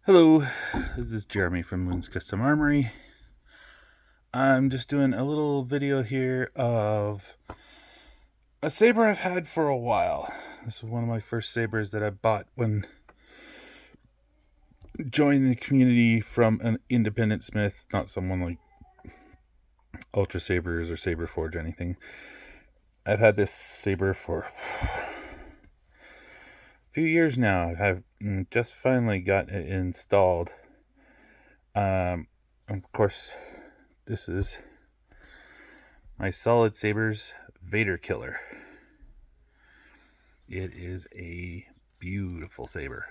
Hello, this is Jeremy from Moon's Custom Armory. I'm just doing a little video here of a saber I've had for a while. This was one of my first sabers that I bought when joining the community from an independent smith, not someone like Ultra Sabers or Saber Forge or anything. I've had this saber for a few years now. I've just finally got it installed. Of course, this is my Solid Sabers Vaderkiller. It is a beautiful saber.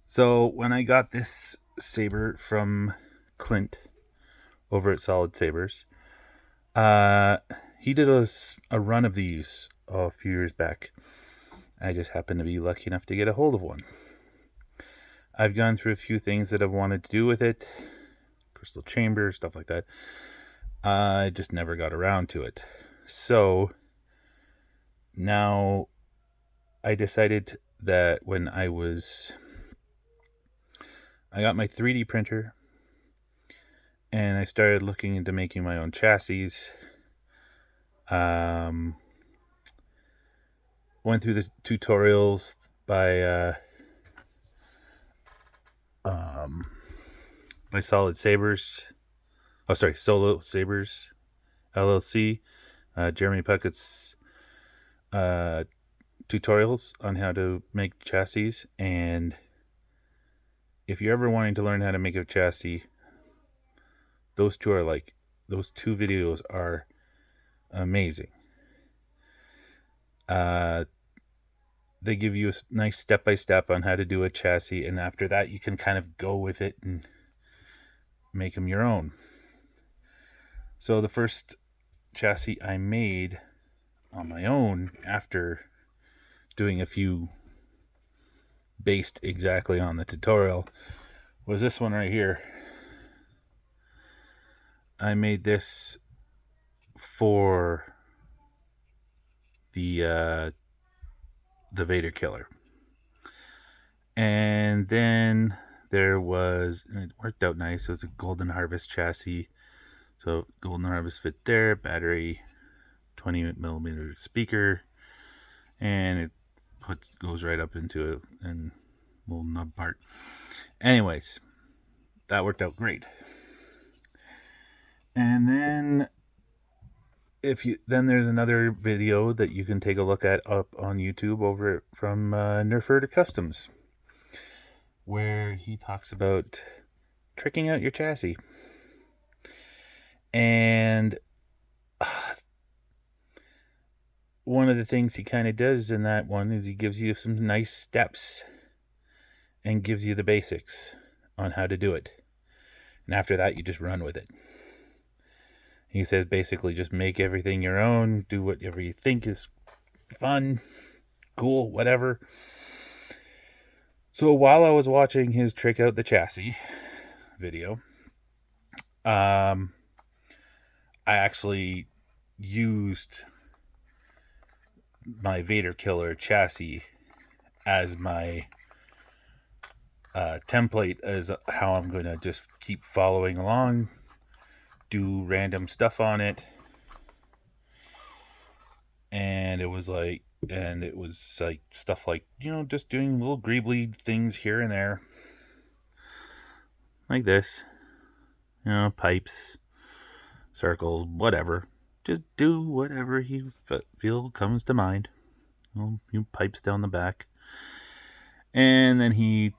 So when I got this saber from Clint over at Solid Sabers, he did a run of these a few years back. I just happened to be lucky enough to get a hold of one. I've gone through a few things that I've wanted to do with it, crystal chamber, stuff like that. I just never got around to it. So now I decided that when I got my 3D printer and I started looking into making my own chassis. Went through the tutorials by Solid Sabers. Solid Sabers LLC. Jeremy Puckett's tutorials on how to make chassis. And if you're ever wanting to learn how to make a chassis, those two videos are amazing. They give you a nice step-by-step on how to do a chassis, and after that you can kind of go with it and make them your own. So the first chassis I made on my own, after doing a few based exactly on the tutorial, was this one right here. I made this for the Vaderkiller. And then it worked out nice. It was a Golden Harvest chassis. So Golden Harvest fit there, battery, 20mm speaker, and it goes right up into it and little nub part. Anyways, that worked out great. And then there's another video that you can take a look at up on YouTube over from Nerfer Customs, where he talks about tricking out your chassis. And one of the things he kind of does in that one is he gives you some nice steps and gives you the basics on how to do it. And after that, you just run with it. He says basically just make everything your own, do whatever you think is fun, cool, whatever. So while I was watching his trick out the chassis video, I actually used my Vaderkiller chassis as my template, as how I'm going to just keep following along, do random stuff on it. And it was like stuff like, just doing little greebly things here and there, like this, pipes, circles, whatever. Just do whatever you feel comes to mind. Pipes down the back. And then he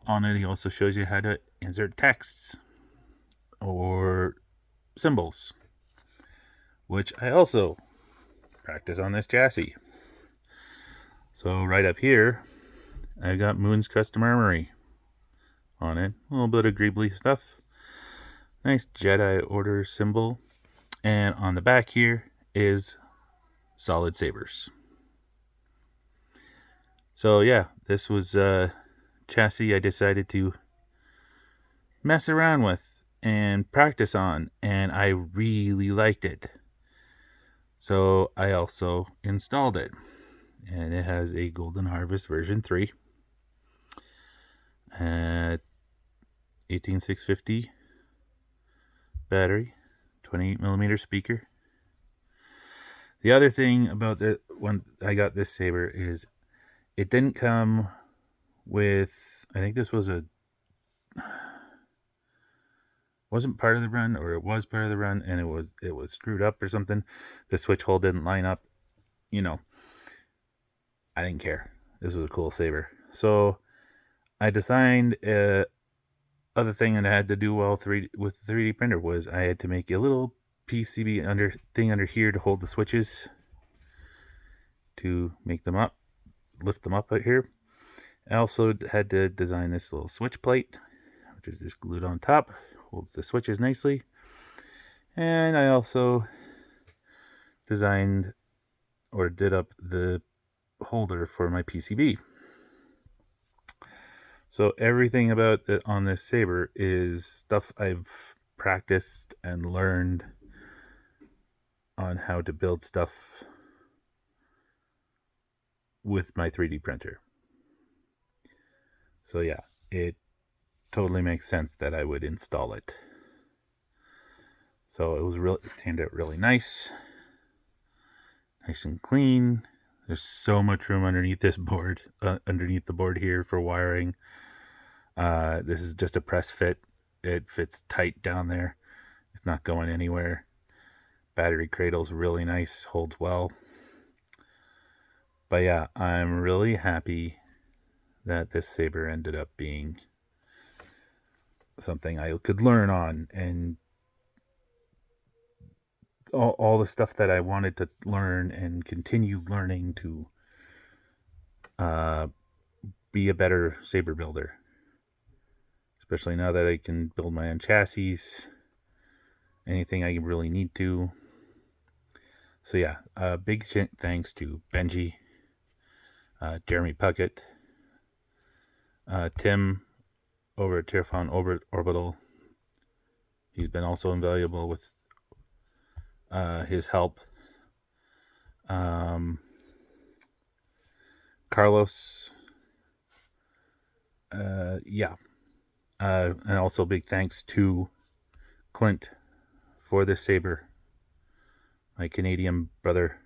also shows you how to insert texts or symbols, which I also practice on this chassis. So right up here, I got Moon's Custom Armory on it. A little bit of greebly stuff. Nice Jedi Order symbol. And on the back here is Solid Sabers. So yeah, this was a chassis I decided to mess around with and practice on, and I really liked it. So I also installed it, and it has a Golden Harvest version 3 at 18650 battery, 28mm speaker. The other thing about the when I got this saber is it didn't come with, I think this wasn't part of the run, or it was part of the run and it was screwed up or something. The switch hole didn't line up. I didn't care. This was a cool saber. So I designed other thing that I had to do with the 3D printer was I had to make a little PCB under here to hold the switches to make them up, lift them up out here. I also had to design this little switch plate, which is just glued on top, holds the switches nicely. And I also designed or did up the holder for my PCB. So everything about it on this saber is stuff I've practiced and learned on how to build stuff with my 3D printer. So yeah, it totally makes sense that I would install it. So it turned out really nice and clean. There's so much room underneath this board, underneath the board here for wiring. This is just a press fit. It fits tight down there. It's not going anywhere. Battery cradle's really nice, holds well. But yeah, I'm really happy that this saber ended up being something I could learn on, and all the stuff that I wanted to learn and continue learning to be a better saber builder. Especially now that I can build my own chassis, anything I really need to. So yeah, big thanks to Benji, Jeremy Puckett, Tim over at Terraform Orbital. He's been also invaluable with his help. Carlos, yeah. And also big thanks to Clint for this saber, my Canadian brother.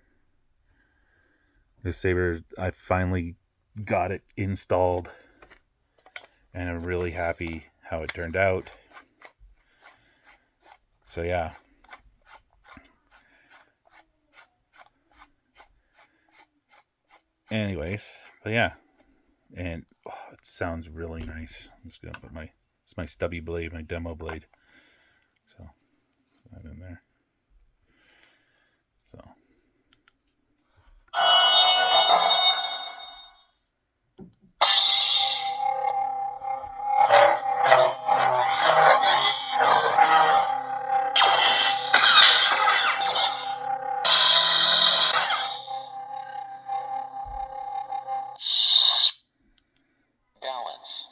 This saber, I finally got it installed, and I'm really happy how it turned out. So yeah. Anyways, but yeah. And it sounds really nice. I'm just gonna put it's my stubby blade, my demo blade. So put that in there. So balance.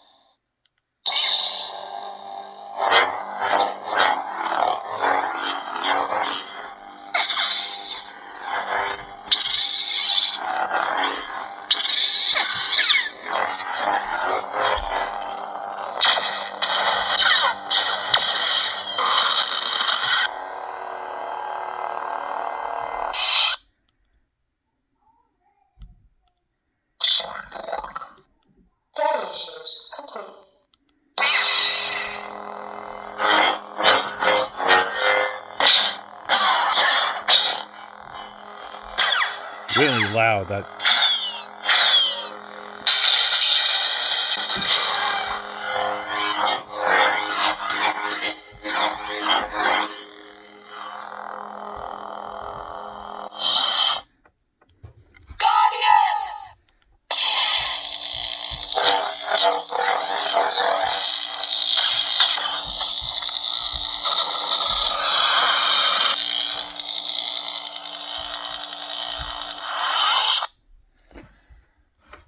Data issues complete. really loud. That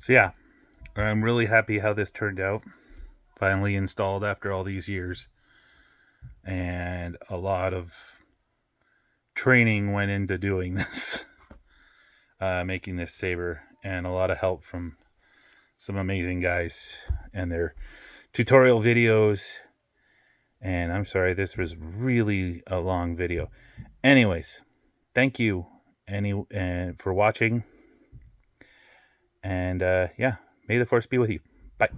So yeah, I'm really happy how this turned out. Finally installed after all these years. and a lot of training went into doing this, making this saber, and a lot of help from some amazing guys and their tutorial videos. And I'm sorry, this was really a long video. Anyways, thank you for watching. And yeah, may the force be with you. Bye.